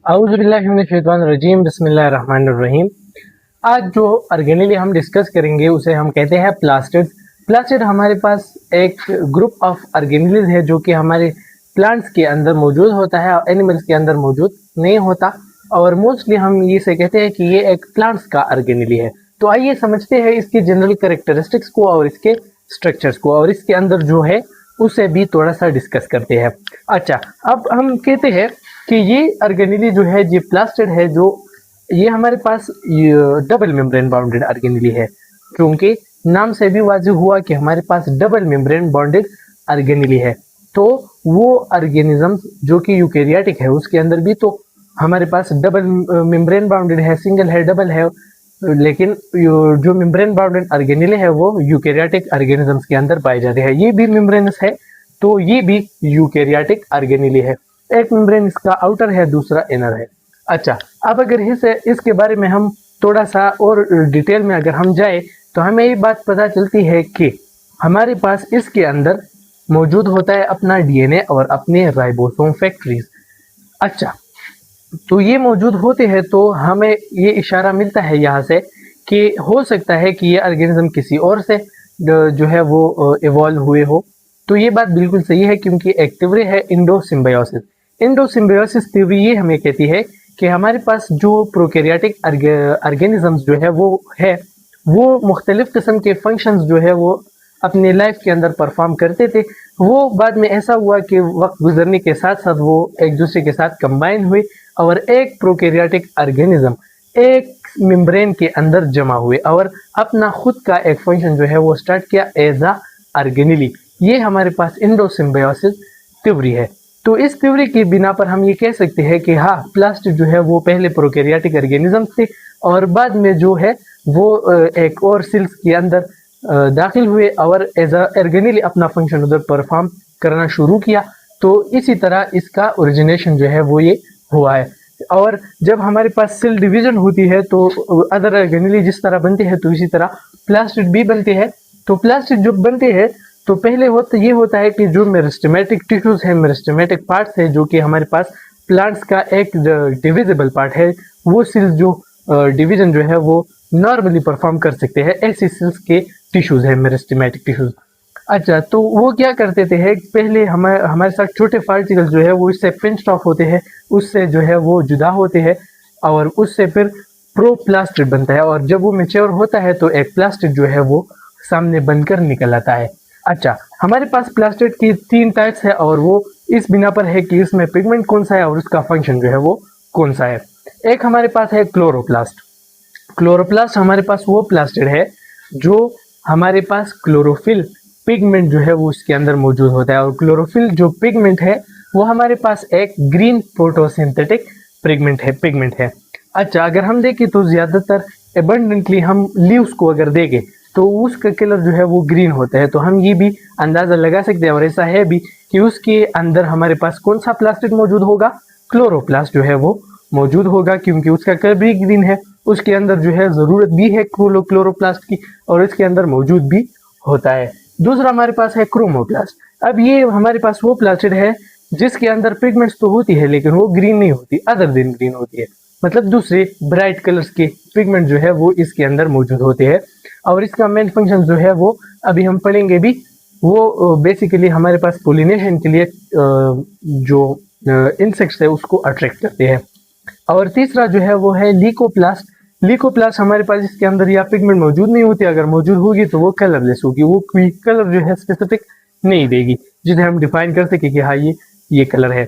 औज़ुबिल्लाहिमिनश्शैतानिर्रजीम बिस्मिल्लाहिर्रहमानिर्रहीम। आज जो ऑर्गेनेली हम डिस्कस करेंगे उसे हम कहते हैं प्लास्टिड। प्लास्टिड हमारे पास एक ग्रुप ऑफ ऑर्गेनेलीज है जो कि हमारे प्लांट्स के अंदर मौजूद होता है और एनिमल्स के अंदर मौजूद नहीं होता, और मोस्टली हम ये से कहते हैं कि ये एक प्लांट्स का ऑर्गेनेली है। तो आइए समझते हैं इसकी जनरल कैरेक्टरिस्टिक्स को और इसके स्ट्रक्चर्स को, और इसके अंदर जो है उसे भी थोड़ा सा डिस्कस करते हैं। अच्छा, अब हम कहते हैं कि ये ऑर्गेनेली जो है ये प्लास्टिड है, जो ये हमारे पास डबल मेम्ब्रेन बाउंडेड ऑर्गेनेली है, क्योंकि नाम से भी वाज़ेह हुआ कि हमारे पास डबल मेम्ब्रेन बाउंडेड ऑर्गेनेली है। तो वो ऑर्गेनिज्म जो कि यूकेरियोटिक है उसके अंदर भी तो हमारे पास डबल मेम्ब्रेन बाउंडेड है, सिंगल है, डबल है, लेकिन जो मेम्ब्रेन बाउंडेड ऑर्गेनेली है वो यूकेरियोटिक ऑर्गेनिजम्स के अंदर पाए जाते हैं। ये भी मेम्ब्रेनस है, तो ये भी यूकेरियोटिक ऑर्गेनेली है। एक मेम्ब्रेन इसका आउटर है, दूसरा इनर है। अच्छा, अब अगर इसके बारे में हम थोड़ा सा और डिटेल में अगर हम जाए तो हमें ये बात पता चलती है कि हमारे पास इसके अंदर मौजूद होता है अपना डीएनए और अपने राइबोसोम फैक्ट्रीज। अच्छा, तो ये मौजूद होते हैं तो हमें ये इशारा मिलता है यहाँ से कि हो सकता है कि ये ऑर्गेनिज्म किसी और से जो है वो इवॉल्व हुए हो। तो ये बात बिल्कुल सही है, क्योंकि एक थ्योरी है इंडोसिम्बायोसिस। इंडोसिम्बायोसिस थ्योरी ये हमें कहती है कि हमारे पास जो प्रोकैरियोटिक ऑर्गेनिजम्स जो है वो मुख्तलिफ किस्म के फंक्शंस जो है वो अपने लाइफ के अंदर परफॉर्म करते थे। वो बाद में ऐसा हुआ कि वक्त गुजरने के साथ साथ वो एक दूसरे के साथ कंबाइन हुए और एक प्रोकैरियोटिक ऑर्गेनिज्म एक मेम्ब्रेन के अंदर जमा हुए और अपना खुद का एक फंक्शन जो है वो स्टार्ट किया एज अ ऑर्गेनेली। ये हमारे पास इंडोसिम्बायोसिस थ्योरी है। तो इस थ्योरी की बिना पर हम ये कह सकते हैं कि हाँ, प्लास्टिड जो है वो पहले प्रोकैरियोटिक ऑर्गेनिज्म थे और बाद में जो है वो एक और सेल्स के अंदर दाखिल हुए और एज अ ऑर्गेनेली अपना फंक्शन उधर परफॉर्म करना शुरू किया। तो इसी तरह इसका ओरिजिनेशन जो है वो ये हुआ है। और जब हमारे पास सेल डिवीजन होती है तो अदर ऑर्गेनेली जिस तरह बनते हैं तो इसी तरह प्लास्टिड भी बनते हैं। तो प्लास्टिड जब बनते हैं तो पहले ये होता है कि जो मेरिस्टेमेटिक टिश्यूज है, मेरिस्टेमेटिक पार्ट्स है, जो कि हमारे पास प्लांट्स का एक डिविजिबल पार्ट है, वो सेल्स जो डिवीजन जो है वो नॉर्मली परफॉर्म कर सकते हैं, ऐसी सेल्स के टिश्यूज है मेरिस्टेमेटिक टिश्यूज। अच्छा, तो वो क्या करते थे पहले हमारे साथ छोटे पार्टिकल जो है वो इससे पिंच्ड ऑफ होते हैं, उससे जो है वो जुदा होते हैं और उससे फिर प्रोप्लास्टिड बनता है, और जब वो मेच्योर होता है तो एक प्लास्टिड जो है वो सामने बनकर निकल आता है। अच्छा, हमारे पास प्लास्टिड की 3 टाइप्स है और वो इस बिना पर है कि इसमें पिगमेंट कौन सा है और उसका फंक्शन जो है वो कौन सा है। एक हमारे पास है क्लोरोप्लास्ट। क्लोरोप्लास्ट हमारे पास वो प्लास्टिड है जो हमारे पास क्लोरोफिल पिगमेंट जो है वो उसके अंदर मौजूद होता है, और क्लोरोफिल जो पिगमेंट है वो हमारे पास एक ग्रीन फोटोसिंथेटिक पिगमेंट है। अच्छा, अगर हम देखें तो ज्यादातर एबंडेंटली हम लीव्स को अगर देखें तो उसका कलर जो है वो ग्रीन होता है, तो हम ये भी अंदाजा लगा सकते हैं और ऐसा है भी कि उसके अंदर हमारे पास कौन सा प्लास्टिड मौजूद होगा, क्लोरोप्लास्ट जो है वो मौजूद होगा, क्योंकि उसका कलर भी ग्रीन है, उसके अंदर जो है जरूरत भी है क्लोरोप्लास्ट की और इसके अंदर मौजूद भी होता है। दूसरा हमारे पास है क्रोमोप्लास्ट। अब ये हमारे पास वो प्लास्टिड है जिसके अंदर पिगमेंट्स तो होती है लेकिन वो ग्रीन नहीं होती, अदर देन ग्रीन होती है, मतलब दूसरे ब्राइट कलर्स के पिगमेंट जो है वो इसके अंदर मौजूद होते हैं। और इसका मेन फंक्शन जो है वो अभी हम पढ़ेंगे भी। वो बेसिकली हमारे पास पोलिनेशन के लिए जो इंसेक्ट्स है उसको अट्रैक्ट करते हैं। और तीसरा जो है वो है लीकोप्लास्ट। लीकोप्लास्ट हमारे पास इसके अंदर या पिगमेंट मौजूद नहीं होती, अगर मौजूद होगी तो वो कलरलेस होगी, वो कोई कलर जो है स्पेसिफिक नहीं देगी जिसे हम डिफाइन कर सके कि हाँ ये कलर है।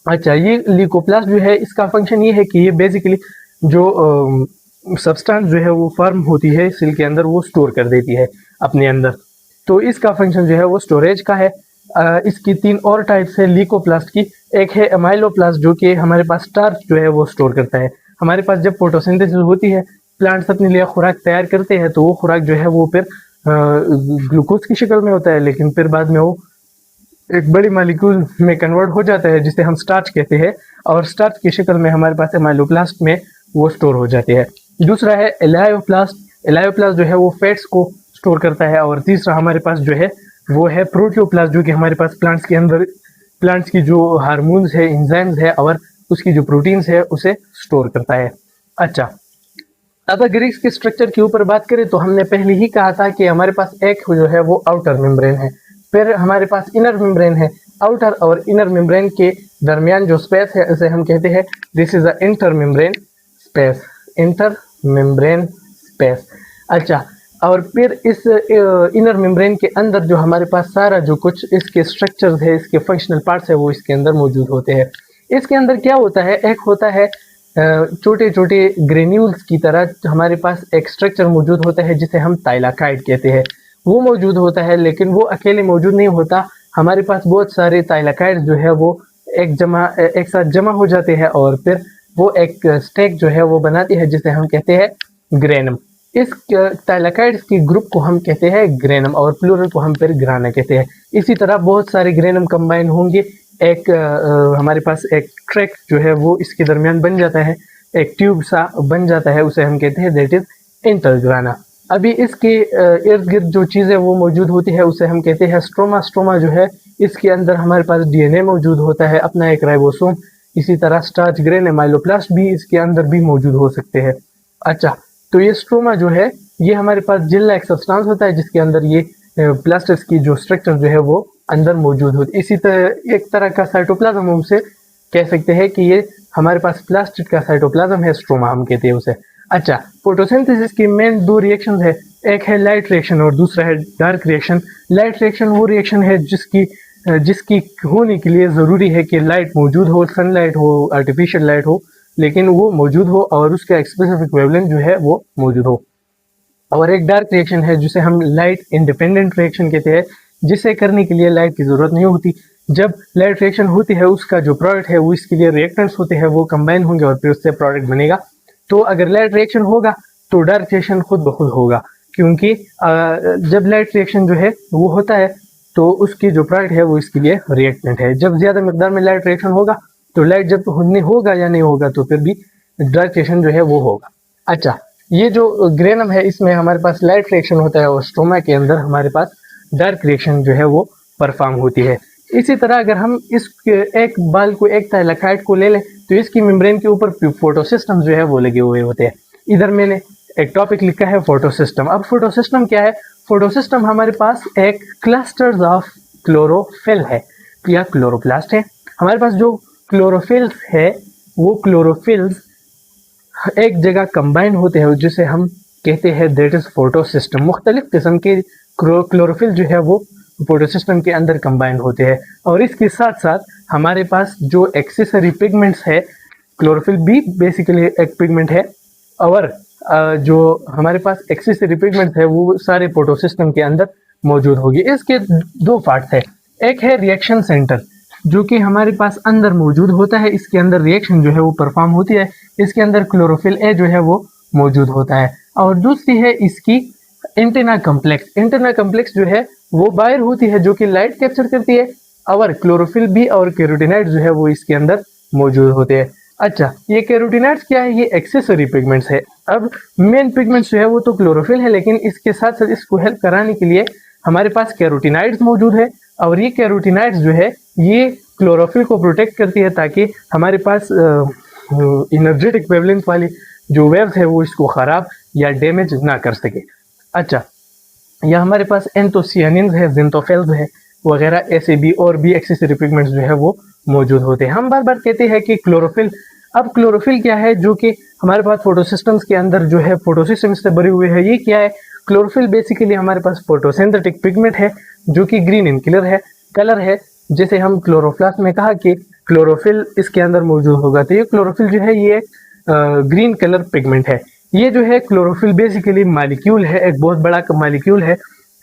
अच्छा, ये लीकोप्लास्ट जो है इसका फंक्शन ये है कि ये बेसिकली जो सब्सटेंस जो है वो फॉर्म होती है सेल के अंदर वो स्टोर कर देती है अपने अंदर, तो इसका फंक्शन जो है वो स्टोरेज का है। इसकी 3 और टाइप्स है लीकोप्लास्ट की। एक है एमाइलोप्लास्ट जो कि हमारे पास स्टार्च जो है वो स्टोर करता है। हमारे पास जब फोटोसिंथेसिस होती है, प्लांट्स अपने लिए खुराक तैयार करते हैं, तो वो खुराक जो है वो फिर ग्लूकोज की शक्ल में होता है, लेकिन फिर बाद में वो एक बड़ी मालिक्यूल में कन्वर्ट हो जाता है जिसे हम स्टार्च कहते हैं, और स्टार्च की शक्ल में हमारे पास एमाइलोप्लास्ट में वो स्टोर हो जाते हैं। दूसरा है एलायोप्लास्ट। एलायोप्लास्ट जो है वो फैट्स को स्टोर करता है। और तीसरा हमारे पास जो है वो है प्रोटियोप्लास्ट, जो कि हमारे पास प्लांट्स के अंदर प्लांट्स की जो हार्मोन्स है, एंजाइम्स है और उसकी जो प्रोटीन्स है उसे स्टोर करता है। अच्छा, अब अगर इसके स्ट्रक्चर के ऊपर बात करें तो हमने पहले ही कहा था कि हमारे पास एक जो है वो आउटर मेम्ब्रेन है, फिर हमारे पास इनर मेम्ब्रेन है। आउटर और इनर मेम्ब्रेन के दरमियान जो स्पेस है उसे हम कहते हैं this is a inter membrane space, inter membrane space. अच्छा, और फिर इस इनर मेम्ब्रेन के अंदर जो हमारे पास सारा जो कुछ इसके स्ट्रक्चर्स है, इसके फंक्शनल पार्ट्स है वो इसके अंदर मौजूद होते हैं। इसके अंदर क्या होता है, एक होता है छोटे छोटे ग्रेन्यूल्स की तरह हमारे पास एक स्ट्रक्चर मौजूद होता है जिसे हम थाइलाकाइड कहते हैं, वो मौजूद होता है। लेकिन वो अकेले मौजूद नहीं होता, हमारे पास बहुत सारे थाइलाकाइड जो है वो एक साथ जमा हो जाते हैं और फिर वो एक स्टेक जो है वो बनाती है जिसे हम कहते हैं ग्रेनम। इस थाइलाकाइड्स की ग्रुप को हम कहते हैं ग्रेनम और प्लूरल को हम फिर ग्राना कहते हैं। इसी तरह बहुत सारे ग्रेनम कंबाइन होंगे, एक हमारे पास एक ट्रैक जो है वो इसके दरमियान बन जाता है, एक ट्यूब सा बन जाता है, उसे हम कहते हैं दैट इज इंटरग्राना। अभी इसके इर्द गिर्द जो चीज़ें वो मौजूद होती है उसे हम कहते हैं स्ट्रोमा। स्ट्रोमा जो है इसके अंदर हमारे पास डीएनए मौजूद होता है, अपना एक राइबोसोम, इसी तरह स्टार्च ग्रेन माइलोप्लास्ट भी इसके अंदर भी मौजूद हो सकते हैं। अच्छा, तो ये स्ट्रोमा जो है ये हमारे पास जेल लाइक सब्सटेंस होता है जिसके अंदर ये प्लास्टिड्स की जो स्ट्रक्चर जो है वो अंदर मौजूद होती है। इसी तरह एक तरह का साइटोप्लाज्म हम उसे कह सकते हैं कि ये हमारे पास प्लास्टिड का साइटोप्लाज्म है, स्ट्रोमा हम कहते हैं उसे। अच्छा, फोटोसिंथेसिस की मेन दो रिएक्शन है, एक है लाइट रिएक्शन और दूसरा है डार्क रिएक्शन। लाइट रिएक्शन वो रिएक्शन है जिसकी होने के लिए ज़रूरी है कि लाइट मौजूद हो, सनलाइट हो, आर्टिफिशियल लाइट हो, लेकिन वो मौजूद हो और उसका स्पेसिफिक वेवलेंथ जो है वो मौजूद हो। और एक डार्क रिएक्शन है जिसे हम लाइट इंडिपेंडेंट रिएक्शन कहते हैं, जिसे करने के लिए लाइट की ज़रूरत नहीं होती। जब लाइट रिएक्शन होती है उसका जो प्रोडक्ट है वो इसके लिए रिएक्टेंट्स होते हैं, वो कंबाइन होंगे और फिर उससे प्रोडक्ट बनेगा। तो अगर लाइट रिएक्शन होगा तो डार्क रिएक्शन खुद ब खुद होगा, क्योंकि जब लाइट रिएक्शन जो है वो होता है तो उसकी जो प्रोडक्ट है वो इसके लिए रिएक्टेंट है। जब ज़्यादा मिकदार में लाइट रिएक्शन होगा तो लाइट जब होगा या नहीं होगा तो फिर भी डार्क रिएक्शन जो है वो होगा। अच्छा, ये जो ग्रेनम है इसमें हमारे पास लाइट रिएक्शन होता है और स्ट्रोमा के अंदर हमारे पास डार्क रिएक्शन जो है वो परफॉर्म होती है। इसी तरह अगर हम इस एक बाल को, एक थाइलाकाइड को ले लें तो इसकी मेम्ब्रेन के ऊपर फोटोसिस्टम जो है वो लगे हुए होते हैं। इधर मैंने एक टॉपिक लिखा है फोटोसिस्टम। अब फोटोसिस्टम क्या है? फोटोसिस्टम हमारे पास एक क्लस्टर्स ऑफ क्लोरोफिल है या क्लोरोप्लास्ट है। हमारे पास जो क्लोरोफिल्स है वो क्लोरोफिल्स एक जगह कंबाइन होते हैं जिसे हम कहते हैं दैट इज फोटोसिस्टम। मुख्तलिफ किस्म के क्लोरोफिल जो है वो फोटोसिस्टम के अंदर कंबाइन होते हैं और इसके साथ साथ हमारे पास जो एक्सेसरी पिगमेंट्स है, क्लोरोफिल भी बेसिकली एक पिगमेंट है और जो हमारे पास एक्सेसरी पिगमेंट्स है वो सारे फोटोसिस्टम के अंदर मौजूद होगी। इसके दो पार्ट्स है, एक है रिएक्शन सेंटर जो कि हमारे पास अंदर मौजूद होता है, इसके अंदर रिएक्शन जो है वो परफॉर्म होती है, इसके अंदर क्लोरोफिल ए जो है वो मौजूद होता है। और दूसरी है इसकी एंटेना कम्प्लेक्स। एंटेना कम्प्लेक्स जो है वो बाहर होती है जो कि लाइट कैप्चर करती है और क्लोरोफिल भी और कैरोटिनाइड जो है वो इसके अंदर मौजूद होते हैं। अच्छा, ये कैरोटिनाइड्स क्या है? ये एक्सेसरी पिगमेंट्स है। अब मेन पिगमेंट्स जो है वो तो क्लोरोफिल है, लेकिन इसके साथ साथ इसको हेल्प कराने के लिए हमारे पास कैरोटिनाइड्स मौजूद है और ये कैरोटिनाइड्स जो है ये क्लोरोफिल को प्रोटेक्ट करती है ताकि हमारे पास एनर्जेटिक वेवलेंथ वाली जो वेव्स है वो इसको ख़राब या डैमेज ना कर सके। अच्छा, या हमारे पास एंथोसियानिन्स है, ज़िंथोफिल्स है वगैरह, ऐसे भी और भी एक्सेसरी पिगमेंट्स जो है वो मौजूद होते हैं। हम बार बार कहते हैं कि क्लोरोफिल, अब क्लोरोफिल क्या है जो कि हमारे पास फोटोसिस्टम्स के अंदर जो है फोटोसिस्टम से भरे हुए है। ये क्या है? क्लोरोफिल बेसिकली हमारे पास फोटोसिंथेटिक पिगमेंट है जो कि ग्रीन इन कलर है। जैसे हम क्लोरोप्लास्ट में कहा कि क्लोरोफिल इसके अंदर मौजूद होगा, तो ये क्लोरोफिल जो है ये ग्रीन कलर पिगमेंट है। ये जो है क्लोरोफिल बेसिकली मालिक्यूल है, एक बहुत बड़ा मालिक्यूल है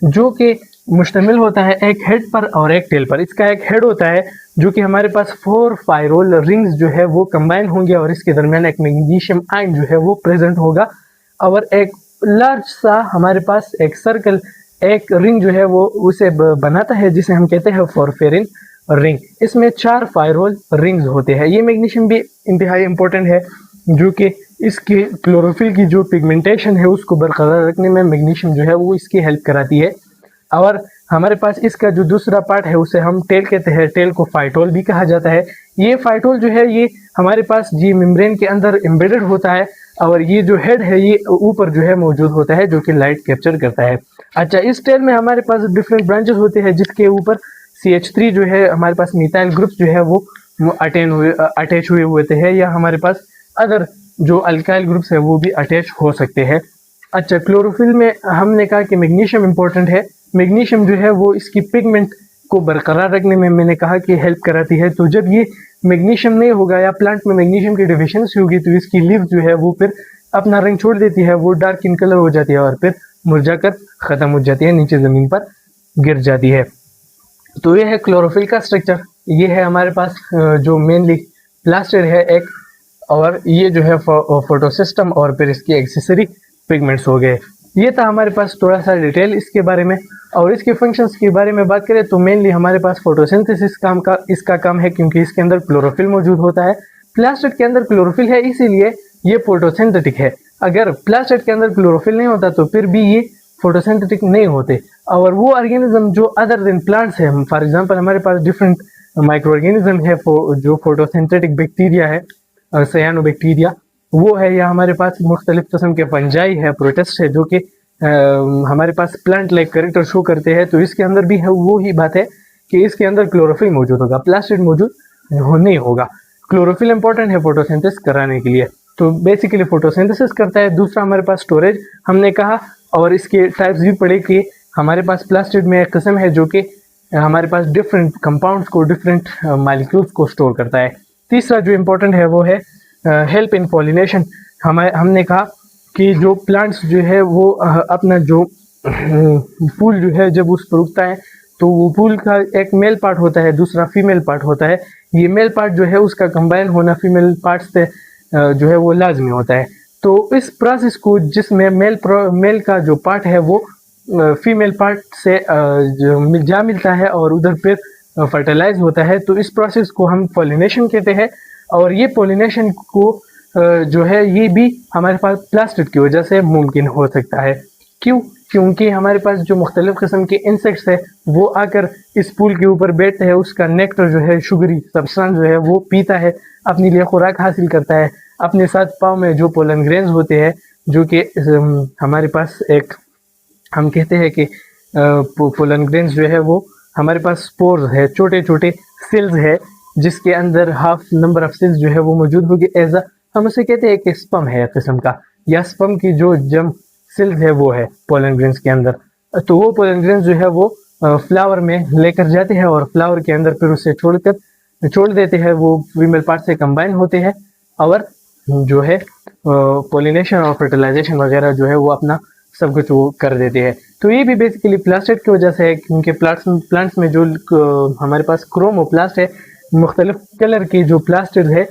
जो कि मुश्तमिल होता है एक हेड पर और एक टेल पर। इसका एक हेड होता है जो कि हमारे पास 4 फायरोल रिंग्स जो है वो कंबाइन होंगे और इसके दरमियान एक मैग्नीशियम आयन जो है वो प्रेजेंट होगा और एक लार्ज सा हमारे पास एक सर्कल, एक रिंग जो है वो उसे बनाता है जिसे हम कहते हैं फॉरफेरिन रिंग। इसमें 4 फायरोल रिंग्स होते हैं। ये मैग्नीशियम भी इंतहाई इंपॉर्टेंट है जो कि इसके क्लोरोफिल की जो पिगमेंटेशन है उसको बरकरार रखने में मैग्नीशियम जो है वो इसकी हेल्प कराती है। और हमारे पास इसका जो दूसरा पार्ट है उसे हम टेल कहते हैं, टेल को फाइटोल भी कहा जाता है। ये फाइटोल जो है ये हमारे पास जी मेम्ब्रेन के अंदर एम्बेडेड होता है और ये जो हेड है ये ऊपर जो है मौजूद होता है जो कि लाइट कैप्चर करता है। अच्छा, इस टेल में हमारे पास डिफरेंट ब्रांचेस होते हैं जिसके ऊपर CH3 जो है हमारे पास मिथाइल ग्रुप्स जो है वो अटैच हुए होते हैं, या हमारे पास अदर जो अल्काइल ग्रुप्स है वो भी अटैच हो सकते हैं। अच्छा, क्लोरोफिल में हमने कहा कि मैग्नीशियम इंपॉर्टेंट है। मैग्नीशियम जो है वो इसकी पिगमेंट को बरकरार रखने में मैंने कहा कि हेल्प कराती है। तो जब ये मैग्नीशियम नहीं होगा या प्लांट में मैग्नीशियम की डिफिशियंसी होगी तो इसकी लीव जो है वो फिर अपना रंग छोड़ देती है, वो डार्क इन कलर हो जाती है और फिर मुरझाकर खत्म हो जाती है, नीचे जमीन पर गिर जाती है। तो ये है क्लोरोफिल का स्ट्रक्चर। ये है हमारे पास जो मेनली प्लास्टिड है एक, और ये जो है फोटोसिस्टम और फिर इसकी एक्सेसरी पिगमेंट्स हो गए। ये था हमारे पास थोड़ा सा डिटेल इसके बारे में। और इसके फंक्शंस के बारे में बात करें तो मेनली हमारे पास फोटोसिंथेसिस इसका काम है, क्योंकि इसके अंदर क्लोरोफिल मौजूद होता है। प्लास्टिड के अंदर क्लोरोफिल है इसीलिए ये फोटोसिंथेटिक है। अगर प्लास्टिड के अंदर क्लोरोफिल नहीं होता तो फिर भी ये फोटोसिंथेटिक नहीं होते। और वो ऑर्गेनिज्म जो अदर देन प्लांट्स है, फॉर एग्जांपल हमारे पास डिफरेंट माइक्रो ऑर्गेनिज्म है जो फोटोसिंथेटिक बैक्टीरिया है, सायानोबैक्टीरिया वो है, या हमारे पास मुख्तलिफ किस्म के फंजाई है, प्रोटिस्ट है जो कि हमारे पास प्लांट लाइक कैरेक्टर शो करते हैं। तो इसके अंदर भी है वो ही बात है कि इसके अंदर क्लोरोफिल मौजूद होगा, प्लास्टिड मौजूद नहीं होगा। क्लोरोफिल इंपॉर्टेंट है फोटोसिंथेसिस कराने के लिए, तो बेसिकली फोटोसिंथेसिस करता है। दूसरा हमारे पास स्टोरेज हमने कहा, और इसके टाइप्स भी पढ़े कि हमारे पास प्लास्टिड में एक किस्म है जो कि हमारे पास डिफरेंट कंपाउंड्स को, डिफरेंट मॉलिक्यूल्स को स्टोर करता है। तीसरा जो इम्पोर्टेंट है वो है हेल्प इन पॉलिनेशन। हमने कहा कि जो प्लांट्स जो है वो अपना जो फूल जो है जब उस पर उगता है तो वो फूल का एक मेल पार्ट होता है, दूसरा फीमेल पार्ट होता है। ये मेल पार्ट जो है उसका कंबाइन होना फीमेल पार्ट से जो है वो लाजमी होता है। तो इस प्रोसेस को जिसमें मेल का जो पार्ट है वो फीमेल पार्ट से जा मिलता है और उधर फिर फर्टिलाइज होता है, तो इस प्रोसेस को हम पॉलिनेशन कहते हैं। और ये पॉलिनेशन को जो है ये भी हमारे पास प्लास्टिड की वजह से मुमकिन हो सकता है। क्यों? क्योंकि हमारे पास जो मुख्तलिफ किस्म के इंसेक्ट्स है वो आकर इस फूल के ऊपर बैठते हैं, उसका नेक्टर जो है, शुगरी सब्सटेंस जो है वो पीता है, अपने लिए खुराक हासिल करता है। अपने साथ पाँव में जो पोलन ग्रेन्स होते हैं जो कि हमारे पास एक हम कहते हैं कि पोलन ग्रेन्स जो है वो हमारे पास स्पोर्स है, छोटे छोटे सेल्स है जिसके अंदर हाफ नंबर ऑफ सेल्स जो है वो मौजूद होगी। एज हम उसे कहते हैं कि स्पम है किस्म का, या स्पम की जो जम सेल्स है वो है पोलन ग्रेन्स के अंदर। तो वो पोलन ग्रेन्स जो है वो फ्लावर में लेकर जाते हैं और फ्लावर के अंदर फिर उसे छोड़ देते हैं, वो फीमेल पार्ट से कंबाइन होते हैं और जो है पोलिनेशन और फर्टिलाइजेशन वगैरह जो है वो अपना सब कुछ वो कर देते हैं। तो ये भी बेसिकली प्लास्टिड की वजह से है, क्योंकि प्लांट्स में जो हमारे पास क्रोमोप्लास्ट है, मुख्तलिफ कलर की जो प्लास्टिड है,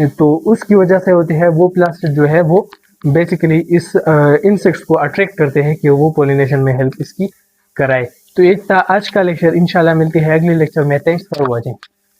तो उसकी वजह से होते हैं। वो प्लास्टिड जो है वो बेसिकली इस इंसेक्ट्स को अट्रैक्ट करते हैं कि वो पोलिनेशन में हेल्प इसकी कराए। तो एक था आज का लेक्चर, इंशाल्लाह मिलती है अगले लेक्चर में। Thanks for watching.